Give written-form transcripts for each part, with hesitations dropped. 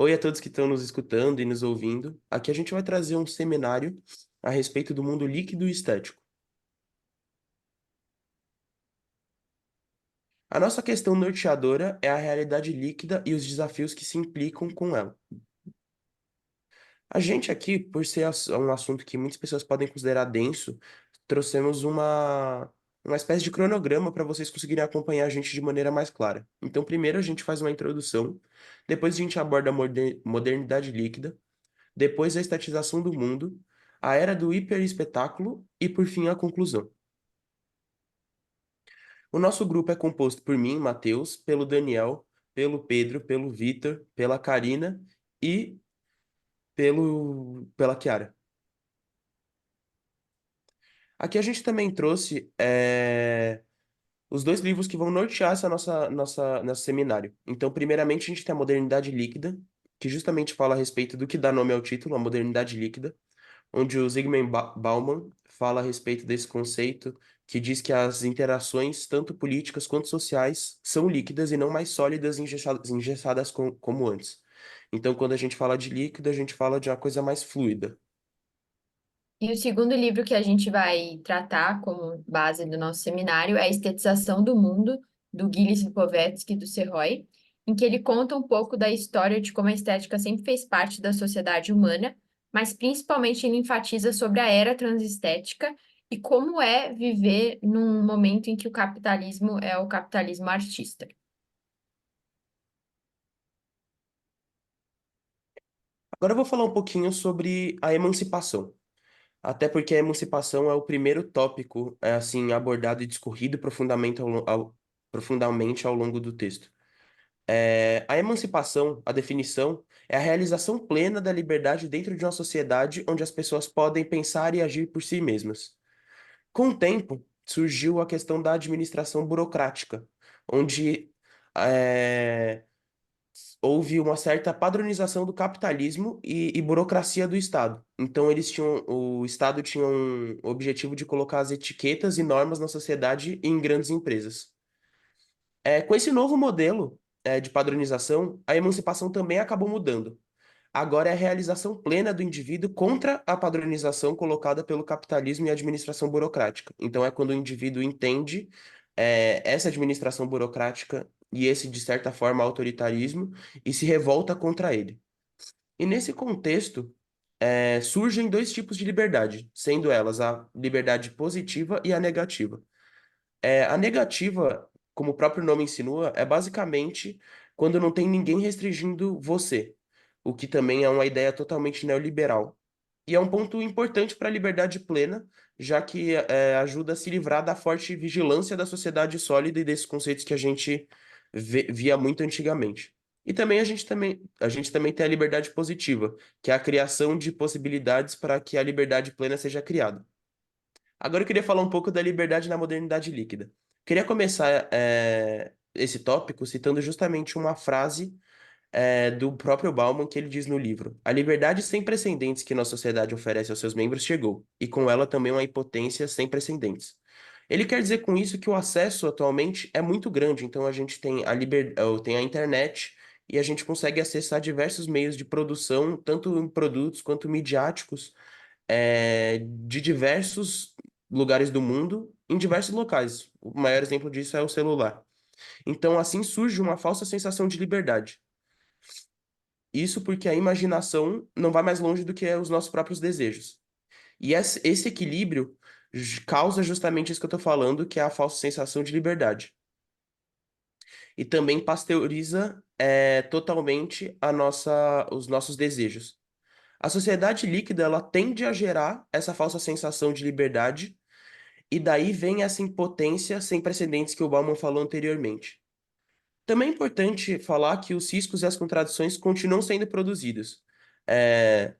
Oi a todos que estão nos escutando e nos ouvindo. Aqui a gente vai trazer um seminário a respeito do mundo líquido e estético. A nossa questão norteadora é a realidade líquida e os desafios que se implicam com ela. A gente aqui, por ser um assunto que muitas pessoas podem considerar denso, trouxemos uma espécie de cronograma para vocês conseguirem acompanhar a gente de maneira mais clara. Então, primeiro a gente faz uma introdução, depois a gente aborda a modernidade líquida, depois a estatização do mundo, a era do hiperespetáculo e, por fim, a conclusão. O nosso grupo é composto por mim, Matheus, pelo Daniel, pelo Pedro, pelo Vitor, pela Karina e pela Kiara. Aqui a gente também trouxe os dois livros que vão nortear essa nosso seminário. Então, primeiramente, a gente tem a Modernidade Líquida, que justamente fala a respeito do que dá nome ao título, a modernidade líquida, onde o Zygmunt Bauman fala a respeito desse conceito, que diz que as interações, tanto políticas quanto sociais, são líquidas e não mais sólidas e engessadas como antes. Então, quando a gente fala de líquido, a gente fala de uma coisa mais fluida. E o segundo livro que a gente vai tratar como base do nosso seminário é A Estetização do Mundo, do Gilles Lipovetsky do Serroy, em que ele conta um pouco da história de como a estética sempre fez parte da sociedade humana, mas principalmente ele enfatiza sobre a era transestética e como é viver num momento em que o capitalismo é o capitalismo artista. Agora eu vou falar um pouquinho sobre a emancipação. Até porque a emancipação é o primeiro tópico, assim, abordado e discorrido profundamente ao longo do texto. A emancipação, a definição, é a realização plena da liberdade dentro de uma sociedade onde as pessoas podem pensar e agir por si mesmas. Com o tempo, surgiu a questão da administração burocrática, onde é, houve uma certa padronização do capitalismo e burocracia do Estado. Então o Estado tinha um objetivo de colocar as etiquetas e normas na sociedade e em grandes empresas. Com esse novo modelo, de padronização, a emancipação também acabou mudando. Agora é a realização plena do indivíduo contra a padronização colocada pelo capitalismo e a administração burocrática. Então é quando o indivíduo entende, essa administração burocrática e esse, de certa forma, autoritarismo e se revolta contra ele. E nesse contexto, surgem dois tipos de liberdade, sendo elas a liberdade positiva e a negativa. A negativa, como o próprio nome insinua, é basicamente quando não tem ninguém restringindo você, o que também é uma ideia totalmente neoliberal. E é um ponto importante para a liberdade plena, já que ajuda a se livrar da forte vigilância da sociedade sólida e desses conceitos que a gente via muito antigamente. E também a gente também tem a liberdade positiva, que é a criação de possibilidades para que a liberdade plena seja criada. Agora eu queria falar um pouco da liberdade na modernidade líquida. Queria começar esse tópico citando justamente uma frase do próprio Bauman que ele diz no livro: A liberdade sem precedentes que nossa sociedade oferece aos seus membros chegou, e com ela também uma impotência sem precedentes. Ele quer dizer com isso que o acesso atualmente é muito grande, então a gente tem tem a internet e a gente consegue acessar diversos meios de produção, tanto em produtos quanto midiáticos, de diversos lugares do mundo, em diversos locais. O maior exemplo disso é o celular. Então, assim surge uma falsa sensação de liberdade. Isso porque a imaginação não vai mais longe do que os nossos próprios desejos. E esse equilíbrio causa justamente isso que eu estou falando, que é a falsa sensação de liberdade. E também pasteuriza totalmente os nossos desejos. A sociedade líquida, ela tende a gerar essa falsa sensação de liberdade, e daí vem essa impotência sem precedentes que o Bauman falou anteriormente. Também é importante falar que os riscos e as contradições continuam sendo produzidos. É,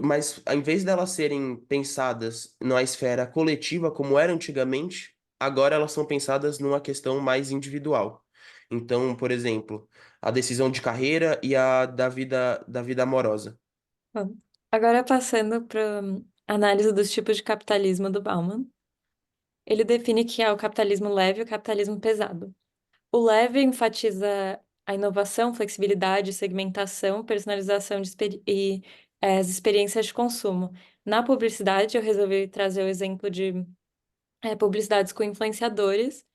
mas, em vez delas serem pensadas numa esfera coletiva, como era antigamente, agora elas são pensadas numa questão mais individual. Então, por exemplo, a decisão de carreira e a da vida amorosa. Bom, agora passando para análise dos tipos de capitalismo do Bauman. Ele define que há o capitalismo leve e o capitalismo pesado. O leve enfatiza a inovação, flexibilidade, segmentação, personalização e as experiências de consumo. Na publicidade, eu resolvi trazer o exemplo de publicidades com influenciadores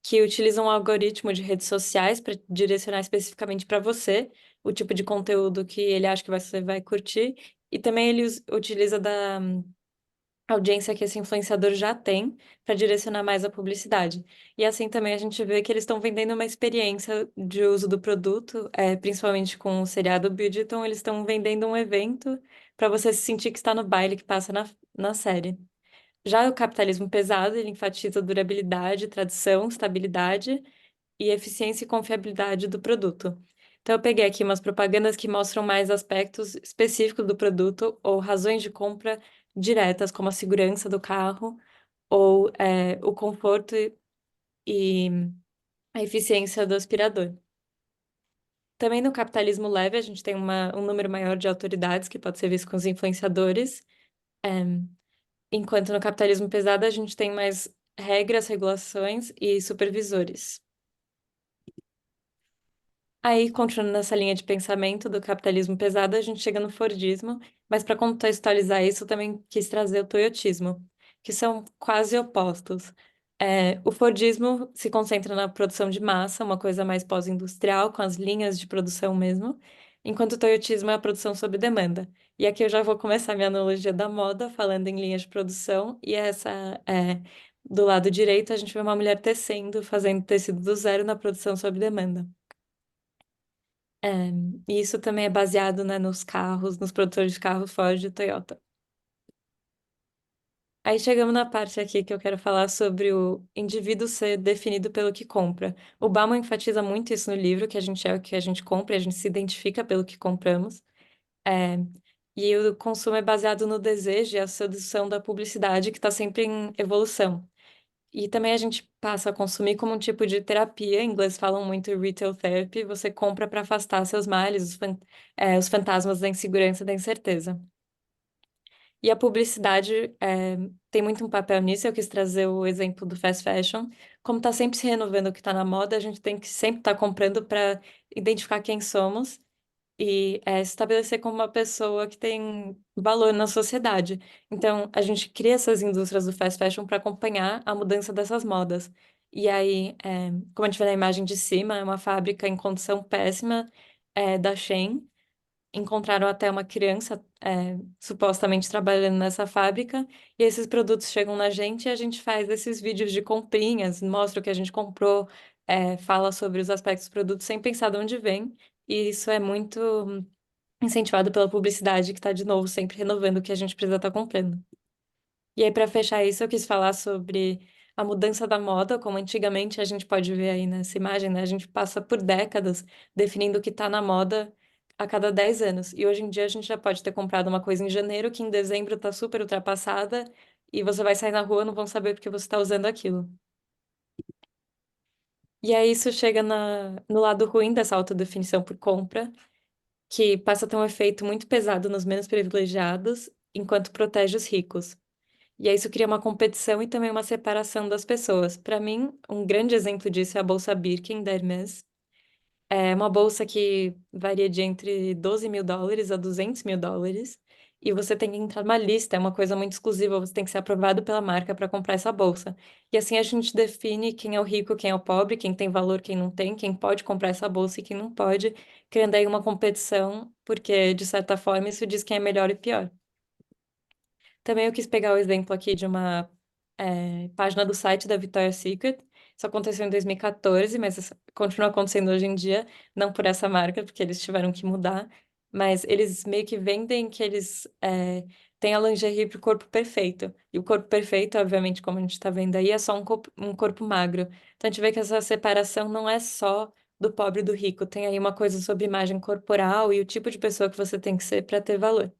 que utilizam um algoritmo de redes sociais para direcionar especificamente para você o tipo de conteúdo que ele acha que você vai curtir. E também ele utiliza da audiência que esse influenciador já tem para direcionar mais a publicidade. E assim também a gente vê que eles estão vendendo uma experiência de uso do produto, principalmente com o seriado Bridgerton, eles estão vendendo um evento para você se sentir que está no baile que passa na série. Já o capitalismo pesado, ele enfatiza durabilidade, tradição, estabilidade e eficiência e confiabilidade do produto. Então, eu peguei aqui umas propagandas que mostram mais aspectos específicos do produto ou razões de compra diretas, como a segurança do carro ou o conforto e a eficiência do aspirador. Também no capitalismo leve, a gente tem um número maior de autoridades que pode ser visto com os influenciadores, enquanto no capitalismo pesado a gente tem mais regras, regulações e supervisores. Aí, continuando nessa linha de pensamento do capitalismo pesado, a gente chega no Fordismo, mas para contextualizar isso, eu também quis trazer o Toyotismo, que são quase opostos. O Fordismo se concentra na produção de massa, uma coisa mais pós-industrial, com as linhas de produção mesmo, enquanto o Toyotismo é a produção sob demanda. E aqui eu já vou começar minha analogia da moda, falando em linhas de produção, e do lado direito, a gente vê uma mulher tecendo, fazendo tecido do zero na produção sob demanda. É, e isso também é baseado, né, nos carros, nos produtores de carros Ford e Toyota. Aí chegamos na parte aqui que eu quero falar sobre o indivíduo ser definido pelo que compra. O Bauman enfatiza muito isso no livro, que a gente é o que a gente compra e a gente se identifica pelo que compramos. É, e o consumo é baseado no desejo e a sedução da publicidade, que está sempre em evolução. E também a gente passa a consumir como um tipo de terapia. Em inglês falam muito retail therapy. Você compra para afastar seus males, os fantasmas da insegurança e da incerteza. E a publicidade tem muito um papel nisso. Eu quis trazer o exemplo do fast fashion. Como está sempre se renovando o que está na moda, a gente tem que sempre estar comprando para identificar quem somos e se estabelecer como uma pessoa que tem valor na sociedade. Então, a gente cria essas indústrias do fast fashion para acompanhar a mudança dessas modas. E aí, como a gente vê na imagem de cima, é uma fábrica em condição péssima, da Shein. Encontraram até uma criança, supostamente trabalhando nessa fábrica, e esses produtos chegam na gente e a gente faz esses vídeos de comprinhas, mostra o que a gente comprou, fala sobre os aspectos do produto sem pensar de onde vem. E isso é muito incentivado pela publicidade, que está, de novo, sempre renovando o que a gente precisa estar comprando. E aí, para fechar isso, eu quis falar sobre a mudança da moda, como antigamente a gente pode ver aí nessa imagem, né? A gente passa por décadas definindo o que está na moda a cada 10 anos. E hoje em dia a gente já pode ter comprado uma coisa em janeiro que em dezembro está super ultrapassada e você vai sair na rua e não vão saber porque você está usando aquilo. E aí isso chega no lado ruim dessa autodefinição por compra, que passa a ter um efeito muito pesado nos menos privilegiados, enquanto protege os ricos. E aí isso cria uma competição e também uma separação das pessoas. Para mim, um grande exemplo disso é a bolsa Birkin da Hermès. É uma bolsa que varia de entre US$ 12.000 a US$ 200.000. E você tem que entrar numa lista, é uma coisa muito exclusiva, você tem que ser aprovado pela marca para comprar essa bolsa. E assim a gente define quem é o rico, quem é o pobre, quem tem valor, quem não tem, quem pode comprar essa bolsa e quem não pode, criando aí uma competição, porque de certa forma isso diz quem é melhor e pior. Também eu quis pegar o exemplo aqui de uma página do site da Victoria's Secret. Isso aconteceu em 2014, mas isso continua acontecendo hoje em dia, não por essa marca, porque eles tiveram que mudar, mas eles meio que vendem que eles têm a lingerie para o corpo perfeito. E o corpo perfeito, obviamente, como a gente está vendo aí, é só um corpo magro. Então a gente vê que essa separação não é só do pobre e do rico, tem aí uma coisa sobre imagem corporal e o tipo de pessoa que você tem que ser para ter valor.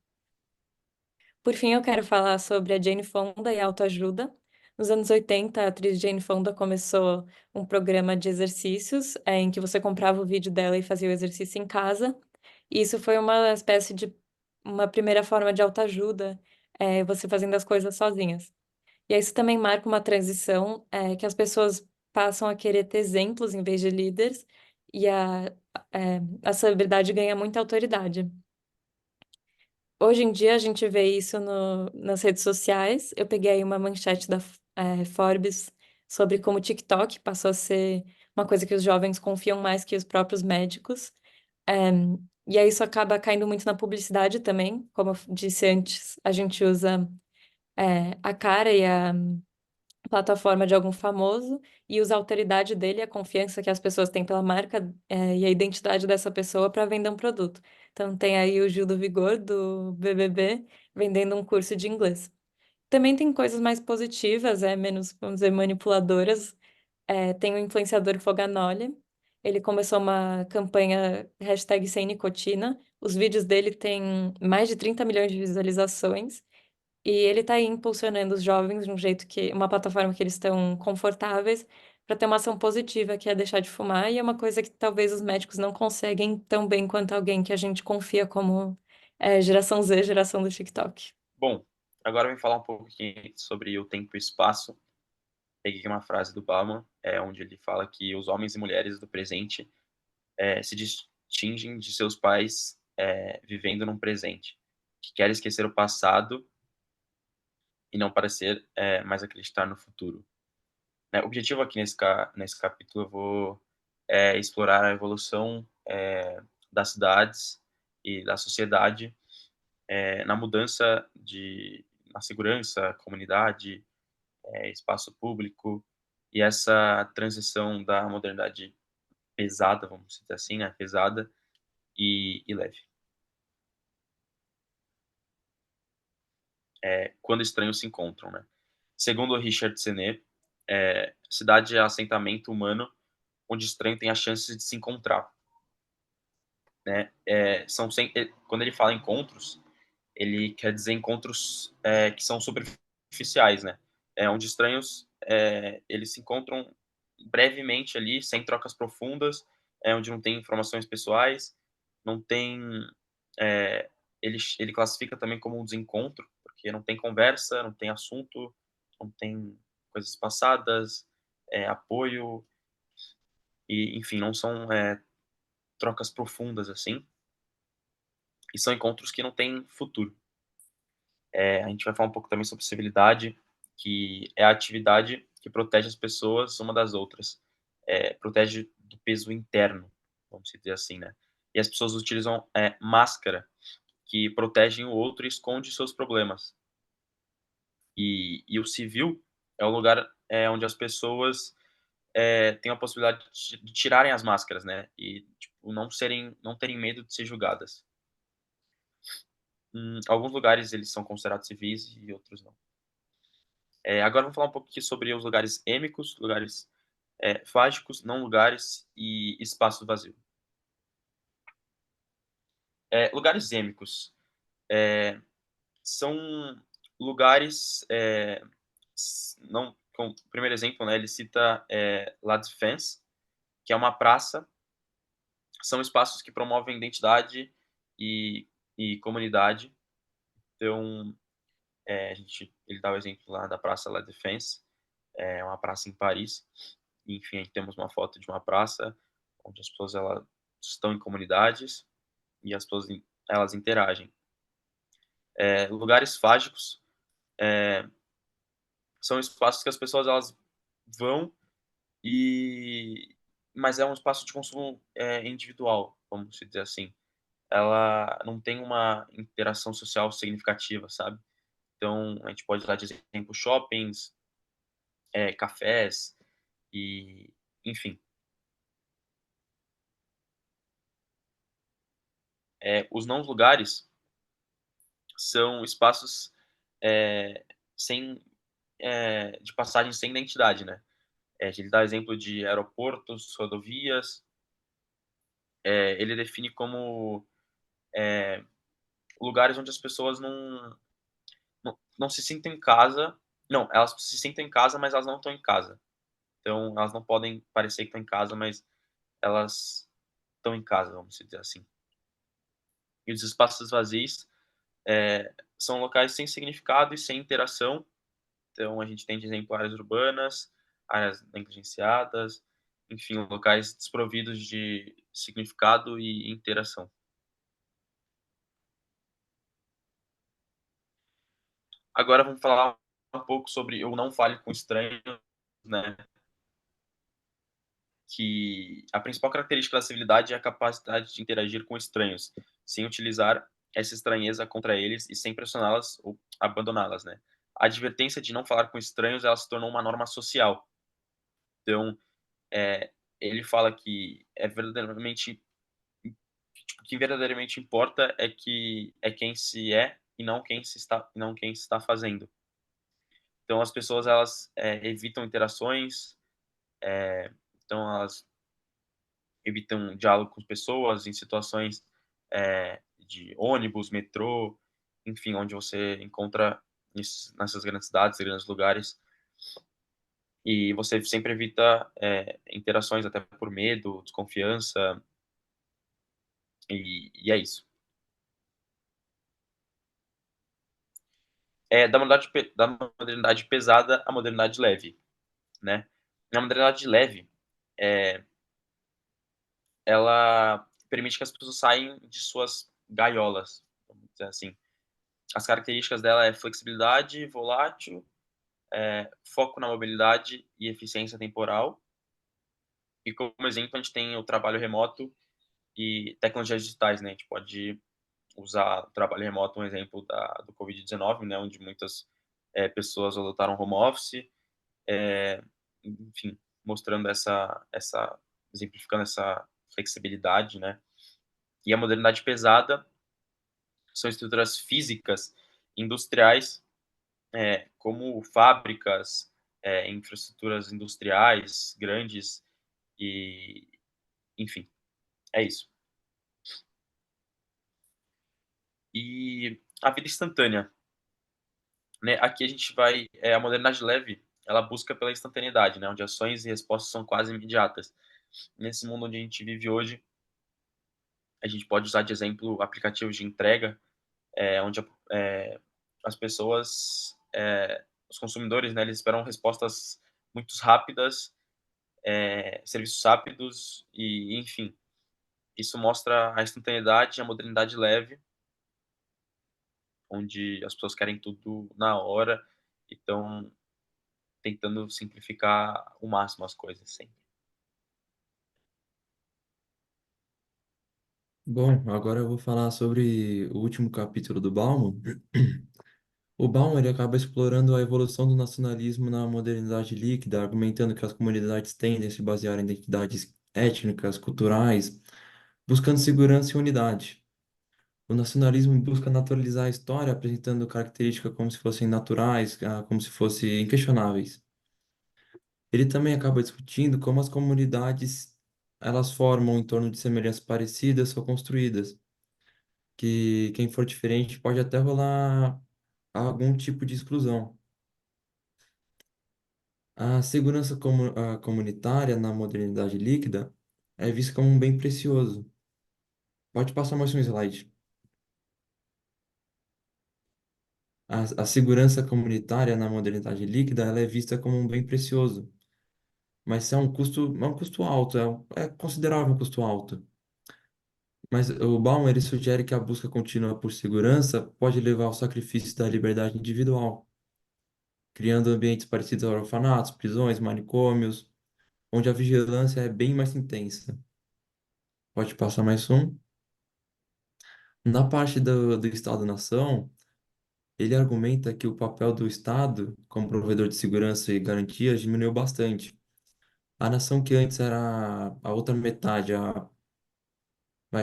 Por fim, eu quero falar sobre a Jane Fonda e a autoajuda. Nos anos 80, a atriz Jane Fonda começou um programa de exercícios, em que você comprava o vídeo dela e fazia o exercício em casa. E isso foi uma espécie de uma primeira forma de autoajuda, você fazendo as coisas sozinhas. E aí isso também marca uma transição, que as pessoas passam a querer ter exemplos em vez de líderes, e a celebridade ganha muita autoridade. Hoje em dia a gente vê isso nas redes sociais. Eu peguei aí uma manchete da Forbes sobre como o TikTok passou a ser uma coisa que os jovens confiam mais que os próprios médicos. É, e aí isso acaba caindo muito na publicidade também. Como eu disse antes, a gente usa a cara e a plataforma de algum famoso e usa a autoridade dele, a confiança que as pessoas têm pela marca, e a identidade dessa pessoa para vender um produto. Então tem aí o Gil do Vigor, do BBB, vendendo um curso de inglês. Também tem coisas mais positivas, menos, vamos dizer, manipuladoras. Tem o influenciador Foganoli. Ele começou uma campanha hashtag sem nicotina. Os vídeos dele têm mais de 30 milhões de visualizações. E ele está aí impulsionando os jovens de um jeito uma plataforma que eles estão confortáveis para ter uma ação positiva, que é deixar de fumar, e é uma coisa que talvez os médicos não conseguem tão bem quanto alguém que a gente confia como geração Z, geração do TikTok. Bom, agora eu vim falar um pouco aqui sobre o tempo e espaço. Peguei aqui uma frase do Bauman, onde ele fala que os homens e mulheres do presente se distinguem de seus pais vivendo num presente, que quer esquecer o passado e não parecer mais acreditar no futuro. Né? O objetivo aqui nesse capítulo eu vou explorar a evolução das cidades e da sociedade na mudança na segurança, comunidade, espaço público e essa transição da modernidade pesada, vamos dizer assim, né? Pesada e leve. Quando estranhos se encontram, né? Segundo Richard Sennett, cidade é assentamento humano onde estranho tem a chance de se encontrar, né? Quando ele fala encontros, ele quer dizer encontros que são superficiais, né? Onde estranhos eles se encontram brevemente ali, sem trocas profundas, onde não tem informações pessoais, não tem. Ele classifica também como um desencontro, porque não tem conversa, não tem assunto, não tem coisas passadas, apoio, e enfim, não são trocas profundas assim, e são encontros que não têm futuro. A gente vai falar um pouco também sobre civilidade, que é a atividade que protege as pessoas uma das outras, protege do peso interno, vamos dizer assim, né? E as pessoas utilizam máscara, que protegem o outro e esconde seus problemas. E o civil é o lugar onde as pessoas têm a possibilidade de tirarem as máscaras, né? E tipo, não terem medo de ser julgadas. Alguns lugares eles são considerados civis e outros não. Agora vamos falar um pouco aqui sobre os lugares êmicos, lugares fágicos, não lugares e espaço vazio. Lugares êmicos são lugares, não, o primeiro exemplo, né, ele cita La Défense, que é uma praça, são espaços que promovem identidade e comunidade. Então, ele dá o exemplo lá da Praça La Défense, uma praça em Paris. Enfim, aí temos uma foto de uma praça onde as pessoas elas estão em comunidades e as pessoas elas interagem. Lugares fágicos são espaços que as pessoas elas vão mas é um espaço de consumo individual, vamos dizer assim. Ela não tem uma interação social significativa, sabe? Então, a gente pode usar de exemplo shoppings, cafés e, enfim. Os não lugares são espaços sem de passagem sem identidade, né? Ele dá exemplo de aeroportos, rodovias. Ele define como lugares onde as pessoas não se sentem em casa. Não, elas se sentem em casa, mas elas não estão em casa. Então, elas não podem parecer que estão em casa, mas elas estão em casa, vamos dizer assim. E os espaços vazios são locais sem significado e sem interação. Então, a gente tem de exemplo áreas urbanas, áreas negligenciadas, enfim, locais desprovidos de significado e interação. Agora vamos falar um pouco sobre o não fale com estranhos, né? Que a principal característica da civilidade é a capacidade de interagir com estranhos, sem utilizar essa estranheza contra eles e sem pressioná-las ou abandoná-las, né? A advertência de não falar com estranhos, ela se tornou uma norma social. Então, ele fala que é verdadeiramente, tipo, o que verdadeiramente importa é quem se é e não quem se está fazendo. Então, as pessoas elas evitam interações, então elas evitam diálogo com pessoas em situações de ônibus, metrô, enfim, onde você encontra nessas grandes cidades, grandes lugares, e você sempre evita interações até por medo, desconfiança, e é isso. Da modernidade pesada à modernidade leve, né? Na modernidade leve, é, ela permite que as pessoas saiam de suas gaiolas, vamos dizer assim. As características dela é flexibilidade, volátil, foco na mobilidade e eficiência temporal. E como exemplo, a gente tem o trabalho remoto e tecnologias digitais, né? A gente pode usar o trabalho remoto, um exemplo do Covid-19, né? Onde muitas pessoas adotaram home office, enfim, mostrando exemplificando essa flexibilidade, né? E a modernidade pesada são estruturas físicas, industriais, como fábricas, infraestruturas industriais grandes e, enfim, é isso. E a vida instantânea, né? Aqui a gente vai, a modernidade leve, ela busca pela instantaneidade, né? Onde ações e respostas são quase imediatas. Nesse mundo onde a gente vive hoje, a gente pode usar de exemplo aplicativos de entrega, onde as pessoas, os consumidores, né, eles esperam respostas muito rápidas, serviços rápidos e, enfim, isso mostra a instantaneidade e a modernidade leve, onde as pessoas querem tudo na hora e estão tentando simplificar o máximo as coisas sempre. Bom, agora eu vou falar sobre o último capítulo do Bauman. O Bauman ele acaba explorando a evolução do nacionalismo na modernidade líquida, argumentando que as comunidades tendem a se basear em identidades étnicas, culturais, buscando segurança e unidade. O nacionalismo busca naturalizar a história, apresentando características como se fossem naturais, como se fossem inquestionáveis. Ele também acaba discutindo como as comunidades elas formam em torno de semelhanças parecidas ou construídas, que quem for diferente pode até rolar algum tipo de exclusão. A segurança comunitária na modernidade líquida é vista como um bem precioso. Pode passar mais um slide. A segurança comunitária na modernidade líquida ela é vista como um bem precioso, mas é um custo alto, é considerável um custo alto. Mas o Baum ele sugere que a busca contínua por segurança pode levar ao sacrifício da liberdade individual, criando ambientes parecidos a orfanatos, prisões, manicômios, onde a vigilância é bem mais intensa. Pode passar mais um. Na parte do Estado-nação, ele argumenta que o papel do Estado, como provedor de segurança e garantias, diminuiu bastante. A nação que antes era a outra metade, a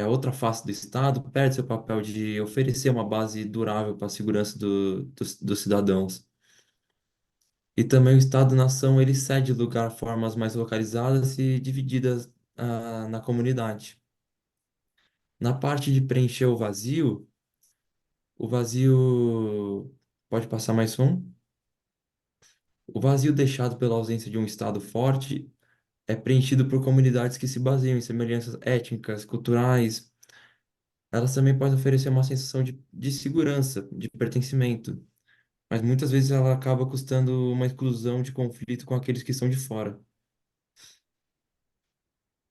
outra face do Estado, perde seu papel de oferecer uma base durável para a segurança dos cidadãos. E também o Estado-nação, ele cede lugar a formas mais localizadas e divididas, na comunidade. Na parte de preencher o vazio, pode passar mais um? O vazio deixado pela ausência de um Estado forte é preenchido por comunidades que se baseiam em semelhanças étnicas, culturais. Elas também podem oferecer uma sensação de segurança, de pertencimento, mas muitas vezes ela acaba custando uma exclusão de conflito com aqueles que estão de fora.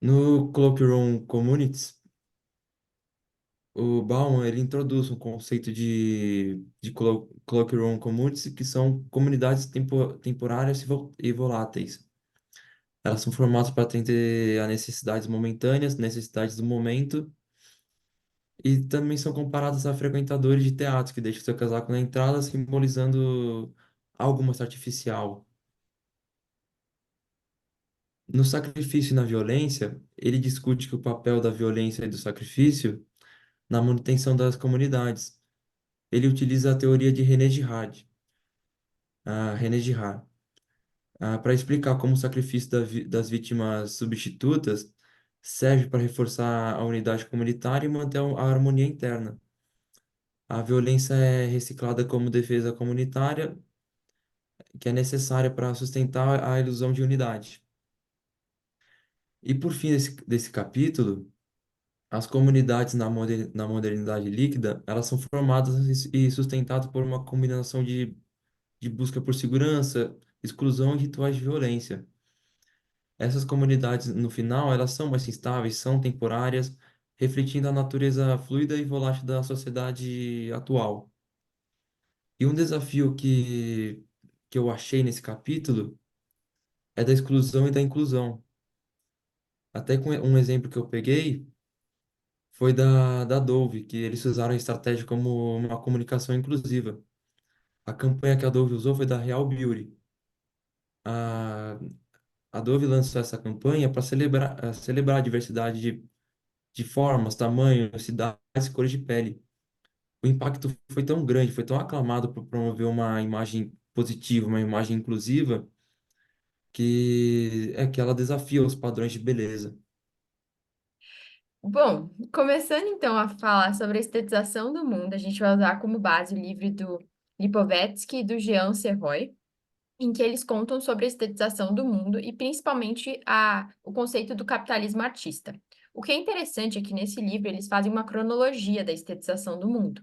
No Cloakroom Communities, o Bauman ele introduz um conceito de Cloakroom Communities, que são comunidades temporárias e voláteis. Elas são formadas para atender a necessidades momentâneas, necessidades do momento, e também são comparadas a frequentadores de teatro, que deixam seu casaco na entrada, simbolizando algo mais artificial. No sacrifício e na violência, ele discute que o papel da violência e do sacrifício na manutenção das comunidades. Ele utiliza a teoria de René Girard, para explicar como o sacrifício das vítimas substitutas serve para reforçar a unidade comunitária e manter a harmonia interna. A violência é reciclada como defesa comunitária, que é necessária para sustentar a ilusão de unidade. E por fim desse capítulo, as comunidades na modernidade líquida, elas são formadas e sustentadas por uma combinação de busca por segurança, exclusão e rituais de violência. Essas comunidades, no final, elas são mais instáveis, são temporárias, refletindo a natureza fluida e volátil da sociedade atual. E um desafio que eu achei nesse capítulo é da exclusão e da inclusão. Até com um exemplo que eu peguei foi da Dove, que eles usaram a estratégia como uma comunicação inclusiva. A campanha que a Dove usou foi da Real Beauty. A, a Dove lançou essa campanha para celebrar a diversidade de formas, tamanhos, cidades e cores de pele. O impacto foi tão grande, foi tão aclamado por promover uma imagem positiva, uma imagem inclusiva, que ela desafia os padrões de beleza. Bom, começando então a falar sobre a estetização do mundo, a gente vai usar como base o livro do Lipovetsky e do Jean Serroy, em que eles contam sobre a estetização do mundo e principalmente o conceito do capitalismo artista. O que é interessante é que nesse livro eles fazem uma cronologia da estetização do mundo.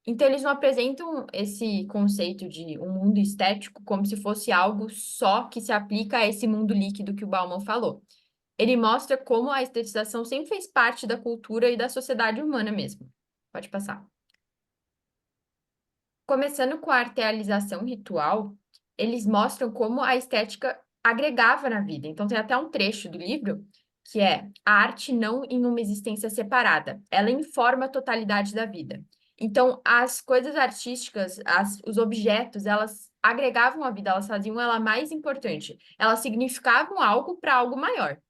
Então, eles não apresentam esse conceito de um mundo estético como se fosse algo só que se aplica a esse mundo líquido que o Bauman falou. Ele mostra como a estetização sempre fez parte da cultura e da sociedade humana mesmo. Pode passar. Começando com a artealização ritual, eles mostram como a estética agregava na vida. Então, tem até um trecho do livro que é a arte não em uma existência separada, ela informa a totalidade da vida. Então, as coisas artísticas, os objetos, elas agregavam a vida, elas faziam ela mais importante, elas significavam algo para algo maior.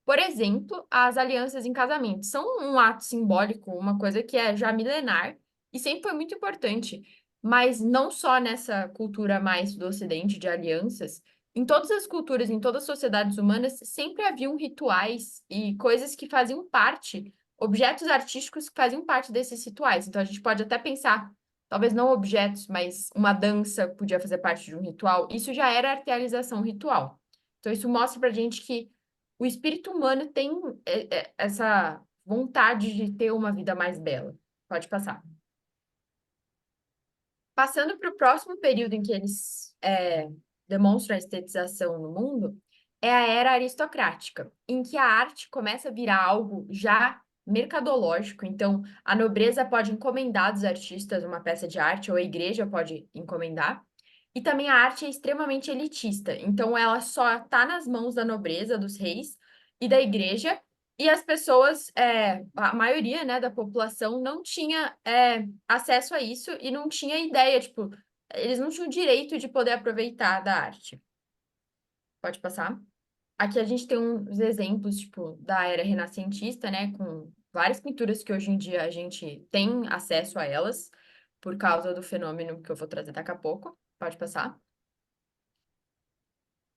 Por exemplo, as alianças em casamento são um ato simbólico, uma coisa que é já milenar e sempre foi muito importante, mas não só nessa cultura mais do Ocidente de alianças, em todas as culturas, em todas as sociedades humanas, sempre haviam rituais e coisas que faziam parte, objetos artísticos que faziam parte desses rituais. Então a gente pode até pensar, talvez não objetos, mas uma dança podia fazer parte de um ritual. Isso já era artealização ritual. Então isso mostra pra gente que o espírito humano tem essa vontade de ter uma vida mais bela. Pode passar. Passando para o próximo período em que eles demonstram a estetização no mundo, é a era aristocrática, em que a arte começa a virar algo já mercadológico. Então, a nobreza pode encomendar dos artistas uma peça de arte, ou a igreja pode encomendar. E também a arte é extremamente elitista, então ela só está nas mãos da nobreza, dos reis e da igreja, e as pessoas, a maioria, né, da população não tinha acesso a isso e não tinha ideia, tipo, eles não tinham direito de poder aproveitar da arte. Pode passar? Aqui a gente tem uns exemplos, tipo, da era renascentista, né, com várias pinturas que hoje em dia a gente tem acesso a elas, por causa do fenômeno que eu vou trazer daqui a pouco. Pode passar?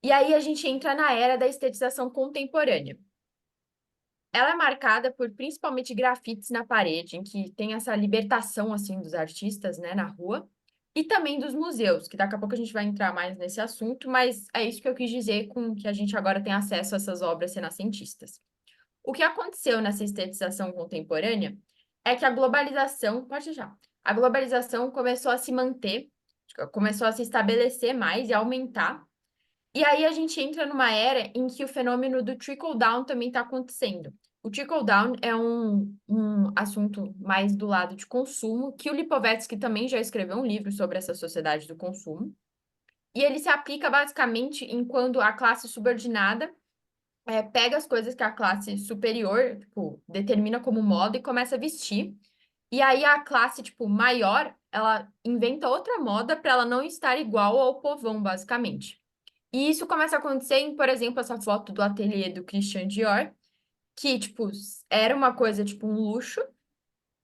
E aí a gente entra na era da estetização contemporânea. Ela é marcada por principalmente grafites na parede, em que tem essa libertação assim dos artistas, né, na rua, e também dos museus, que daqui a pouco a gente vai entrar mais nesse assunto, mas é isso que eu quis dizer com que a gente agora tem acesso a essas obras renascentistas. O que aconteceu nessa estetização contemporânea é que a globalização, pode já, a globalização começou a se manter, começou a se estabelecer mais e aumentar. E aí a gente entra numa era em que o fenômeno do trickle-down também está acontecendo. O trickle-down é um assunto mais do lado de consumo, que o Lipovetsky também já escreveu um livro sobre essa sociedade do consumo. E ele se aplica basicamente em quando a classe subordinada pega as coisas que a classe superior, tipo, determina como moda e começa a vestir. E aí a classe, tipo, maior, ela inventa outra moda para ela não estar igual ao povão, basicamente. E isso começa a acontecer em, por exemplo, essa foto do ateliê do Christian Dior, que, tipo, era uma coisa, tipo, um luxo.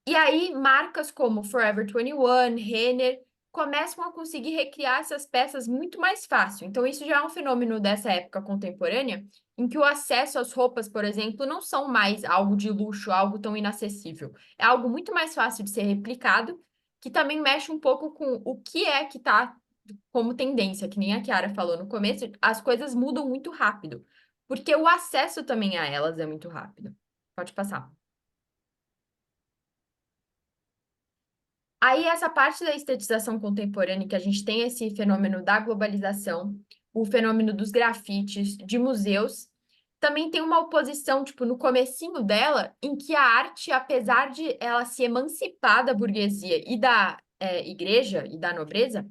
E aí marcas como Forever 21, Renner, começam a conseguir recriar essas peças muito mais fácil. Então, isso já é um fenômeno dessa época contemporânea, em que o acesso às roupas, por exemplo, não são mais algo de luxo, algo tão inacessível. É algo muito mais fácil de ser replicado, que também mexe um pouco com o que é que está como tendência, que nem a Chiara falou no começo, as coisas mudam muito rápido, porque o acesso também a elas é muito rápido. Pode passar. Aí, essa parte da estetização contemporânea, que a gente tem esse fenômeno da globalização, o fenômeno dos grafites, de museus, também tem uma oposição, tipo, no comecinho dela, em que a arte, apesar de ela se emancipar da burguesia e da igreja e da nobreza,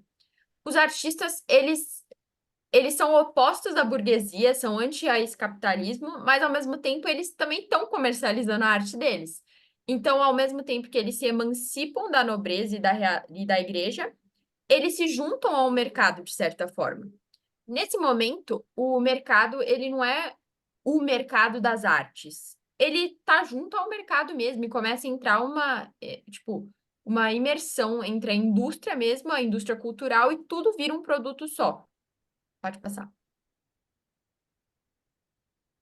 os artistas, eles são opostos à burguesia, são anti a esse capitalismo, mas ao mesmo tempo eles também estão comercializando a arte deles. Então, ao mesmo tempo que eles se emancipam da nobreza e da igreja, eles se juntam ao mercado, de certa forma. Nesse momento, o mercado, ele não é o mercado das artes. Ele está junto ao mercado mesmo e começa a entrar uma imersão entre a indústria mesmo, a indústria cultural, e tudo vira um produto só. Pode passar.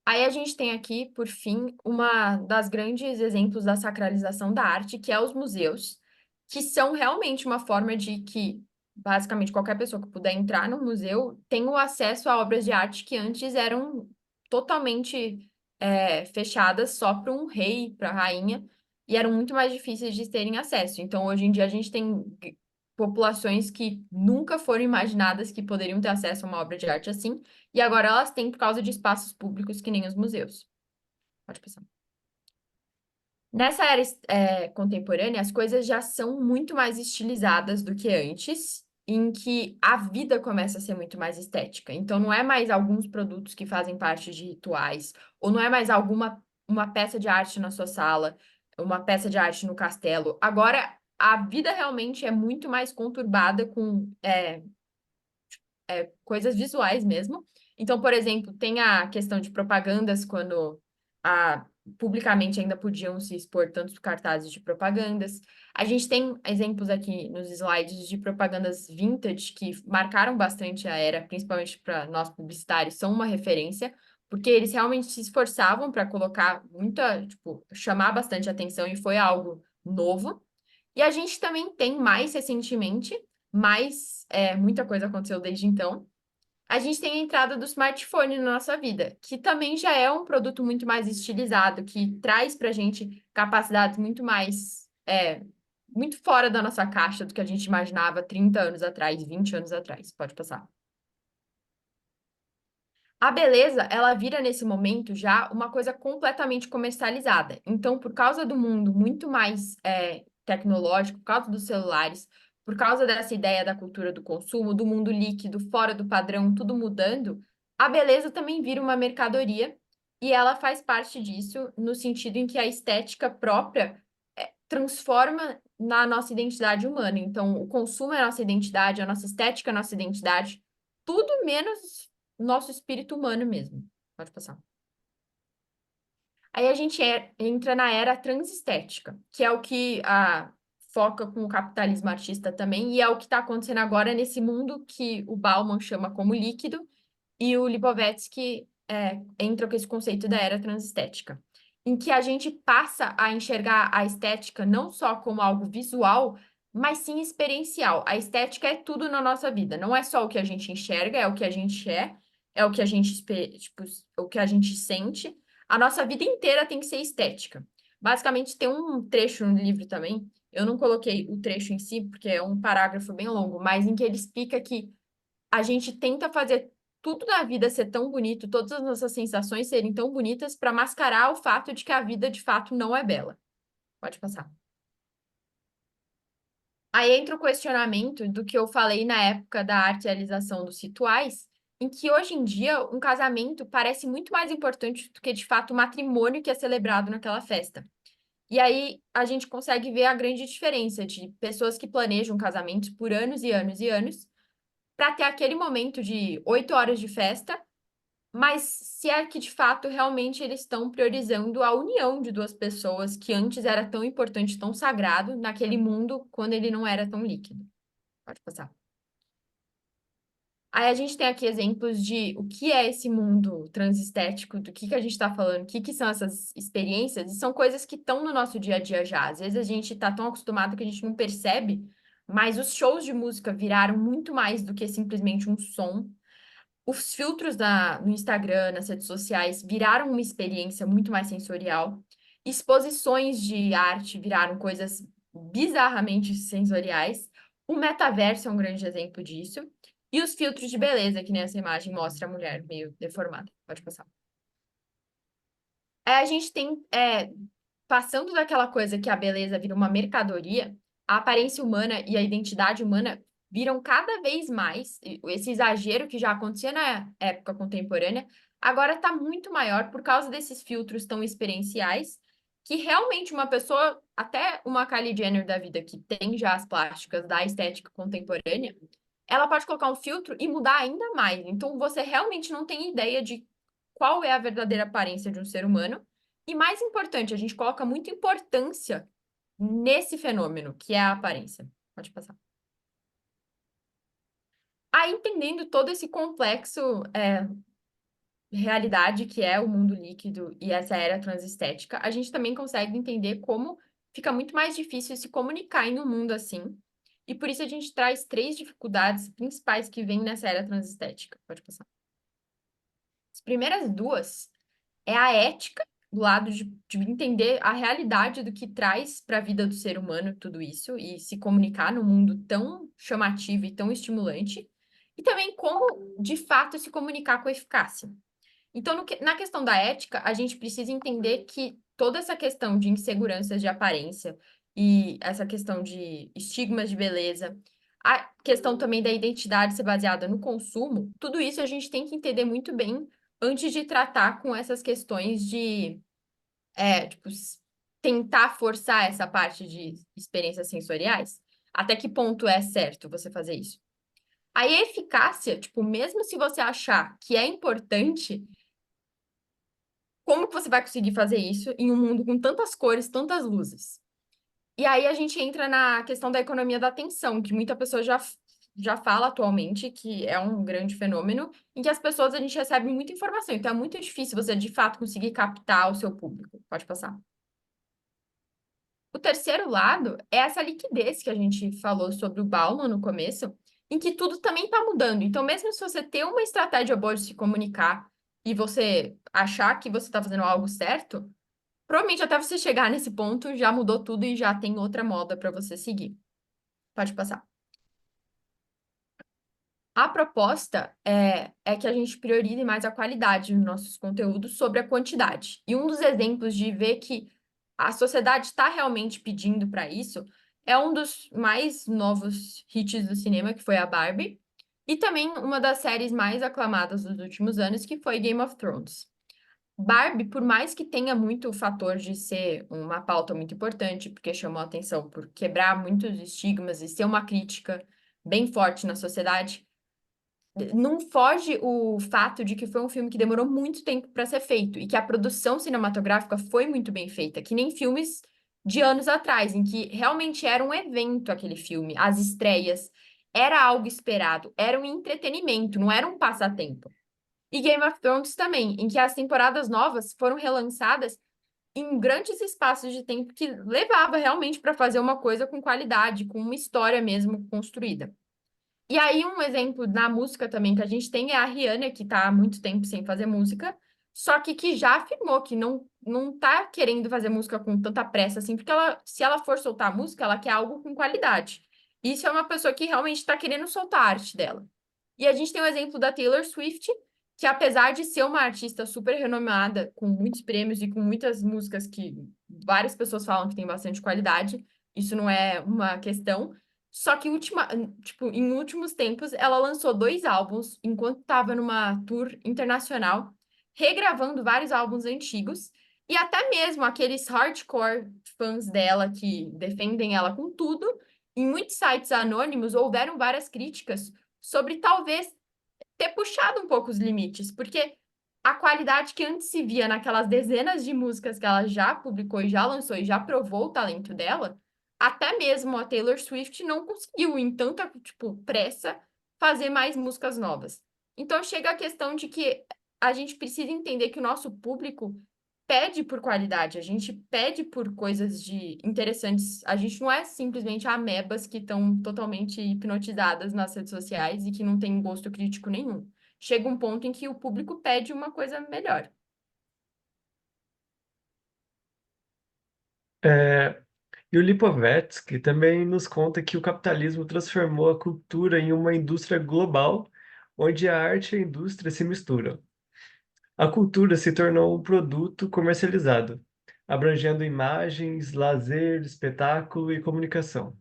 Aí a gente tem aqui, por fim, uma das grandes exemplos da sacralização da arte, que é os museus, que são realmente uma forma de que, basicamente, qualquer pessoa que puder entrar no museu tem o acesso a obras de arte que antes eram totalmente fechadas só para um rei, para a rainha, e eram muito mais difíceis de terem acesso. Então, hoje em dia, a gente tem populações que nunca foram imaginadas que poderiam ter acesso a uma obra de arte assim, e agora elas têm por causa de espaços públicos que nem os museus. Pode passar. Nessa era contemporânea, as coisas já são muito mais estilizadas do que antes, em que a vida começa a ser muito mais estética. Então, não é mais alguns produtos que fazem parte de rituais, ou não é mais uma peça de arte na sua sala, uma peça de arte no castelo. Agora, a vida realmente é muito mais conturbada com coisas visuais mesmo. Então, por exemplo, tem a questão de propagandas, quando publicamente ainda podiam se expor tantos cartazes de propagandas. A gente tem exemplos aqui nos slides de propagandas vintage que marcaram bastante a era, principalmente para nós publicitários, são uma referência, porque eles realmente se esforçavam para colocar chamar bastante atenção e foi algo novo. E a gente também tem mais recentemente, mas muita coisa aconteceu desde então. A gente tem a entrada do smartphone na nossa vida, que também já é um produto muito mais estilizado, que traz para a gente capacidades muito fora da nossa caixa do que a gente imaginava 30 anos atrás, 20 anos atrás. Pode passar. A beleza, ela vira nesse momento já uma coisa completamente comercializada. Então, por causa do mundo muito mais tecnológico, por causa dos celulares, por causa dessa ideia da cultura do consumo, do mundo líquido, fora do padrão, tudo mudando, a beleza também vira uma mercadoria e ela faz parte disso no sentido em que a estética própria transforma na nossa identidade humana. Então, o consumo é a nossa identidade, a nossa estética é a nossa identidade, tudo menos nosso espírito humano mesmo. Pode passar. Aí a gente entra na era transestética, que é o que foca com o capitalismo artista também, e é o que está acontecendo agora nesse mundo que o Bauman chama como líquido, e o Lipovetsky entra com esse conceito da era transestética, em que a gente passa a enxergar a estética não só como algo visual, mas sim experiencial. A estética é tudo na nossa vida, não é só o que a gente enxerga, é o que a gente é o que a gente, o que a gente sente. A nossa vida inteira tem que ser estética. Basicamente, tem um trecho no livro também, eu não coloquei o trecho em si, porque é um parágrafo bem longo, mas em que ele explica que a gente tenta fazer tudo na vida ser tão bonito, todas as nossas sensações serem tão bonitas para mascarar o fato de que a vida de fato não é bela. Pode passar. Aí entra o questionamento do que eu falei na época da arterialização dos rituais, em que hoje em dia um casamento parece muito mais importante do que de fato o matrimônio que é celebrado naquela festa. E aí a gente consegue ver a grande diferença de pessoas que planejam casamentos por anos e anos e anos para ter aquele momento de 8 horas de festa, mas se é que de fato realmente eles estão priorizando a união de duas pessoas que antes era tão importante, tão sagrado naquele mundo quando ele não era tão líquido. Pode passar. Aí a gente tem aqui exemplos de o que é esse mundo transestético, do que a gente está falando, o que são essas experiências, e são coisas que estão no nosso dia a dia já. Às vezes a gente está tão acostumado que a gente não percebe, mas os shows de música viraram muito mais do que simplesmente um som. Os filtros no Instagram, nas redes sociais, viraram uma experiência muito mais sensorial. Exposições de arte viraram coisas bizarramente sensoriais. O metaverso é um grande exemplo disso. E os filtros de beleza, que nessa imagem mostra a mulher meio deformada. Pode passar. A gente tem, passando daquela coisa que a beleza vira uma mercadoria, a aparência humana e a identidade humana viram cada vez mais, esse exagero que já acontecia na época contemporânea, agora está muito maior por causa desses filtros tão experienciais, que realmente uma pessoa, até uma Kylie Jenner da vida, que tem já as plásticas da estética contemporânea, ela pode colocar um filtro e mudar ainda mais. Então, você realmente não tem ideia de qual é a verdadeira aparência de um ser humano. E mais importante, a gente coloca muita importância nesse fenômeno, que é a aparência. Pode passar. Aí, entendendo todo esse complexo realidade que é o mundo líquido e essa era transestética, a gente também consegue entender como fica muito mais difícil se comunicar em um mundo assim. E por isso a gente traz 3 dificuldades principais que vêm nessa era transestética. Pode passar. As primeiras 2 é a ética, do lado de entender a realidade do que traz para a vida do ser humano tudo isso e se comunicar num mundo tão chamativo e tão estimulante. E também como, de fato, se comunicar com eficácia. Então, na questão da ética, a gente precisa entender que toda essa questão de inseguranças de aparência e essa questão de estigmas de beleza, a questão também da identidade ser baseada no consumo, tudo isso a gente tem que entender muito bem antes de tratar com essas questões de, tipo, tentar forçar essa parte de experiências sensoriais. Até que ponto é certo você fazer isso? Aí a eficácia, tipo, mesmo se você achar que é importante, como que você vai conseguir fazer isso em um mundo com tantas cores, tantas luzes? E aí a gente entra na questão da economia da atenção, que muita pessoa já fala atualmente, que é um grande fenômeno, em que as pessoas, a gente recebe muita informação, então é muito difícil você, de fato, conseguir captar o seu público. Pode passar. O terceiro lado é essa liquidez que a gente falou sobre o Bauman no começo, em que tudo também está mudando. Então, mesmo se você ter uma estratégia boa de se comunicar e você achar que você está fazendo algo certo, provavelmente até você chegar nesse ponto já mudou tudo e já tem outra moda para você seguir. Pode passar. A proposta é que a gente priorize mais a qualidade nos nossos conteúdos sobre a quantidade. E um dos exemplos de ver que a sociedade está realmente pedindo para isso é um dos mais novos hits do cinema, que foi a Barbie, e também uma das séries mais aclamadas dos últimos anos, que foi Game of Thrones. Barbie, por mais que tenha muito o fator de ser uma pauta muito importante, porque chamou a atenção por quebrar muitos estigmas e ser uma crítica bem forte na sociedade, não foge o fato de que foi um filme que demorou muito tempo para ser feito e que a produção cinematográfica foi muito bem feita, que nem filmes de anos atrás, em que realmente era um evento aquele filme, as estreias, era algo esperado, era um entretenimento, não era um passatempo. E Game of Thrones também, em que as temporadas novas foram relançadas em grandes espaços de tempo que levava realmente para fazer uma coisa com qualidade, com uma história mesmo construída. E aí, um exemplo na música também que a gente tem é a Rihanna, que está há muito tempo sem fazer música, só que já afirmou que não tá querendo fazer música com tanta pressa assim, porque se ela for soltar música, ela quer algo com qualidade. Isso é uma pessoa que realmente está querendo soltar a arte dela. E a gente tem o exemplo da Taylor Swift, que apesar de ser uma artista super renomada, com muitos prêmios e com muitas músicas que várias pessoas falam que tem bastante qualidade, isso não é uma questão. Só que tipo, em últimos tempos, ela lançou 2 álbuns enquanto estava numa tour internacional, regravando vários álbuns antigos. E até mesmo aqueles hardcore fãs dela que defendem ela com tudo, em muitos sites anônimos houveram várias críticas sobre talvez ter puxado um pouco os limites, porque a qualidade que antes se via naquelas dezenas de músicas que ela já publicou e já lançou e já provou o talento dela, até mesmo a Taylor Swift não conseguiu, em tanta, tipo, pressa, fazer mais músicas novas. Então chega a questão de que a gente precisa entender que o nosso público pede por qualidade, a gente pede por coisas de interessantes. A gente não é simplesmente amebas que estão totalmente hipnotizadas nas redes sociais e que não tem gosto crítico nenhum. Chega um ponto em que o público pede uma coisa melhor. É, e o Lipovetsky também nos conta que o capitalismo transformou a cultura em uma indústria global, onde a arte e a indústria se misturam. A cultura se tornou um produto comercializado, abrangendo imagens, lazer, espetáculo e comunicação.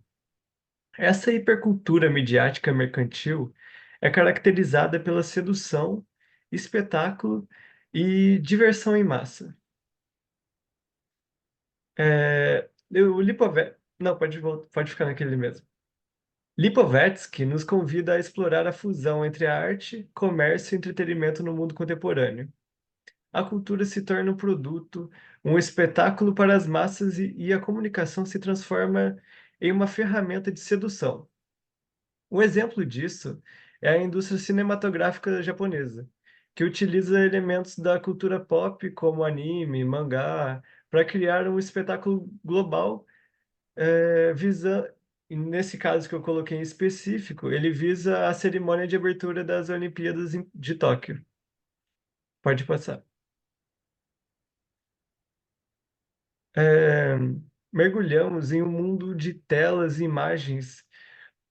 Essa hipercultura midiática mercantil é caracterizada pela sedução, espetáculo e diversão em massa. O Lipovetsky... Não, pode ficar naquele mesmo. Lipovetsky nos convida a explorar a fusão entre a arte, comércio e entretenimento no mundo contemporâneo. A cultura se torna um produto, um espetáculo para as massas e a comunicação se transforma em uma ferramenta de sedução. Um exemplo disso é a indústria cinematográfica japonesa, que utiliza elementos da cultura pop, como anime, mangá, para criar um espetáculo global, visa, e nesse caso que eu coloquei em específico, ele visa a cerimônia de abertura das Olimpíadas de Tóquio. Pode passar. É, mergulhamos em um mundo de telas e imagens,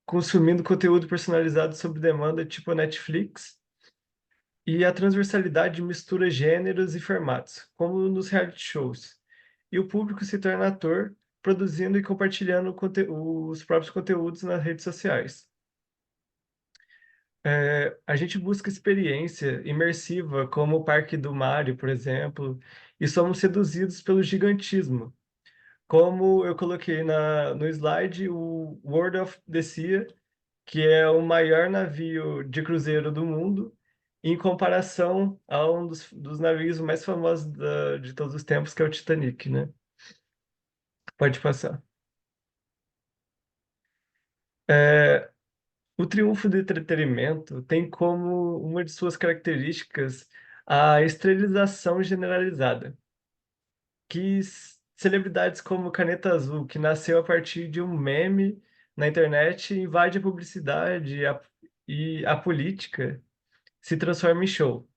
consumindo conteúdo personalizado sob demanda, tipo a Netflix, e a transversalidade mistura gêneros e formatos, como nos reality shows. E o público se torna ator, produzindo e compartilhando os próprios conteúdos nas redes sociais. A gente busca experiência imersiva, como o Parque do Mario, por exemplo, e somos seduzidos pelo gigantismo. Como eu coloquei no slide, o World of the Sea, que é o maior navio de cruzeiro do mundo, em comparação a um dos navios mais famosos de todos os tempos, que é o Titanic, né? Pode passar. É, o triunfo do entretenimento tem como uma de suas características a esterilização generalizada, que celebridades como Caneta Azul, que nasceu a partir de um meme na internet, invade a publicidade e a política se transforma em show.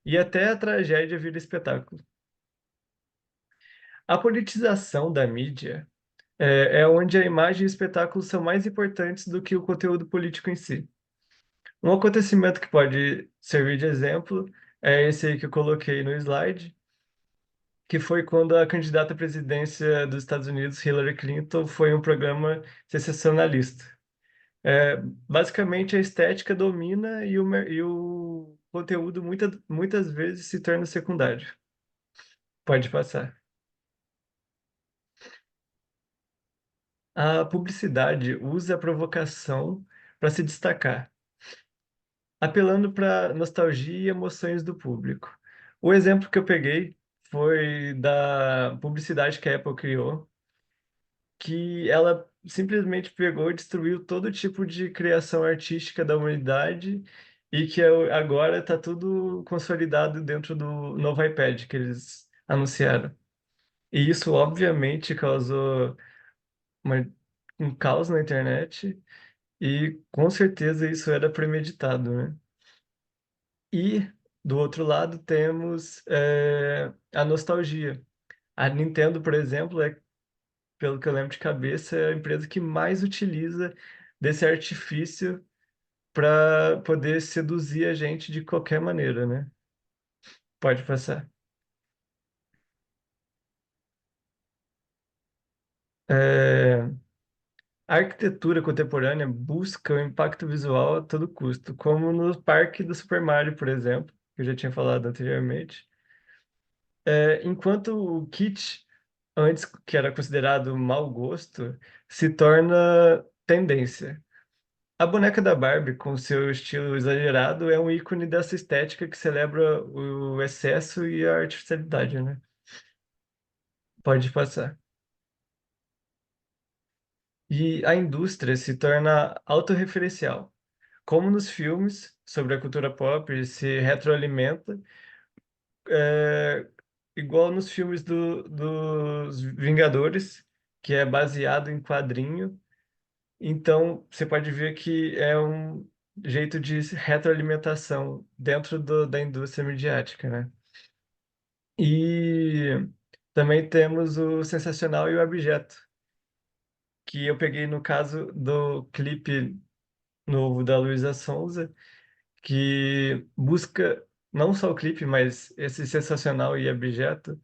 E até a tragédia vira espetáculo. A politização da mídia é onde a imagem e o espetáculo são mais importantes do que o conteúdo político em si. Um acontecimento que pode servir de exemplo é esse aí que eu coloquei no slide, que foi quando a candidata à presidência dos Estados Unidos, Hillary Clinton, foi em um programa sensacionalista. Basicamente, a estética domina e o conteúdo muitas vezes se torna secundário. Pode passar. A publicidade usa a provocação para se destacar, apelando para nostalgia e emoções do público. O exemplo que eu peguei foi da publicidade que a Apple criou, que ela simplesmente pegou e destruiu todo tipo de criação artística da humanidade e que agora está tudo consolidado dentro do novo iPad que eles anunciaram. E isso, obviamente, causou um caos na internet e, com certeza, isso era premeditado, né? E, do outro lado, temos a nostalgia. A Nintendo, por exemplo, pelo que eu lembro de cabeça, é a empresa que mais utiliza desse artifício para poder seduzir a gente de qualquer maneira, né? Pode passar. É, a arquitetura contemporânea busca o impacto visual a todo custo, como no parque do Super Mario, por exemplo, que eu já tinha falado anteriormente. Enquanto o kitsch, antes que era considerado mau gosto, se torna tendência. A boneca da Barbie, com seu estilo exagerado, é um ícone dessa estética que celebra o excesso e a artificialidade, né? Pode passar. E a indústria se torna autorreferencial. Como nos filmes sobre a cultura pop, se retroalimenta, é, igual nos filmes dos Vingadores, que é baseado em quadrinho. Então, você pode ver que é um jeito de retroalimentação dentro da indústria midiática, né? E também temos o sensacional e o abjeto, que eu peguei no caso do clipe novo da Luísa Sonza, que busca não só o clipe, mas esse sensacional e abjeto,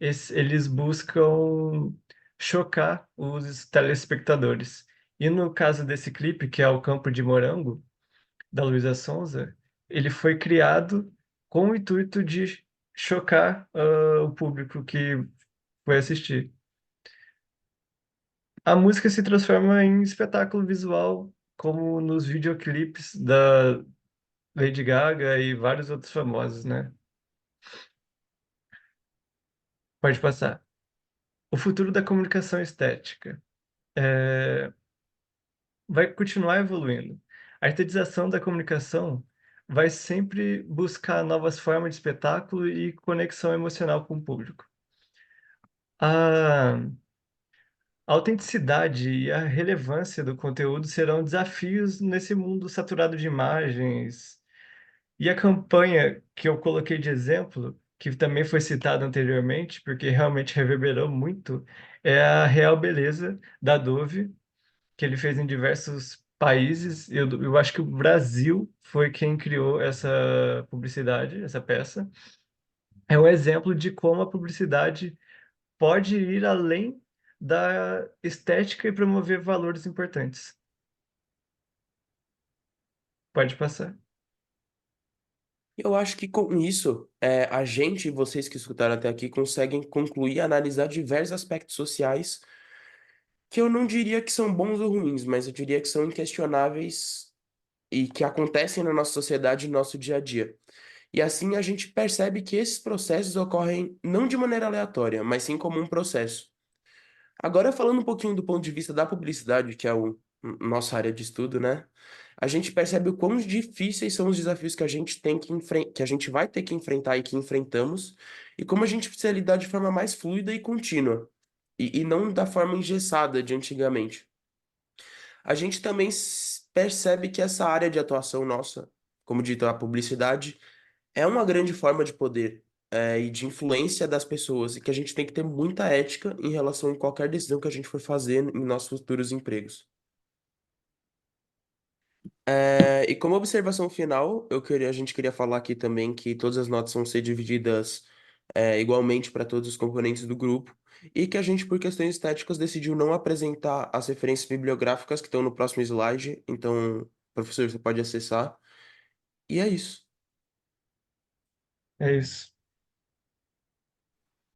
eles buscam chocar os telespectadores. E no caso desse clipe, que é o Campo de Morango, da Luísa Sonza, ele foi criado com o intuito de chocar o público que foi assistir. A música se transforma em espetáculo visual, como nos videoclipes da Lady Gaga e vários outros famosos, né? Pode passar. O futuro da comunicação estética vai continuar evoluindo. A estetização da comunicação vai sempre buscar novas formas de espetáculo e conexão emocional com o público. A autenticidade e a relevância do conteúdo serão desafios nesse mundo saturado de imagens. E a campanha que eu coloquei de exemplo, que também foi citada anteriormente, porque realmente reverberou muito, é a Real Beleza da Dove, que ele fez em diversos países. Eu acho que o Brasil foi quem criou essa publicidade, essa peça. É um exemplo de como a publicidade pode ir além da estética e promover valores importantes. Pode passar. Eu acho que com isso, a gente e vocês que escutaram até aqui conseguem concluir e analisar diversos aspectos sociais que eu não diria que são bons ou ruins, mas eu diria que são inquestionáveis e que acontecem na nossa sociedade e no nosso dia a dia. E assim a gente percebe que esses processos ocorrem não de maneira aleatória, mas sim como um processo. Agora, falando um pouquinho do ponto de vista da publicidade, que é nossa área de estudo, né? A gente percebe o quão difíceis são os desafios que a gente tem que a gente vai ter que enfrentar e que enfrentamos, e como a gente precisa lidar de forma mais fluida e contínua, e não da forma engessada de antigamente. A gente também percebe que essa área de atuação nossa, como dito, a publicidade, é uma grande forma de poder, e de influência das pessoas, e que a gente tem que ter muita ética em relação a qualquer decisão que a gente for fazer em nossos futuros empregos. E como observação final, a gente queria falar aqui também que todas as notas vão ser divididas, igualmente para todos os componentes do grupo, e que a gente, por questões estéticas, decidiu não apresentar as referências bibliográficas que estão no próximo slide. Então, professor, você pode acessar. E é isso. É isso.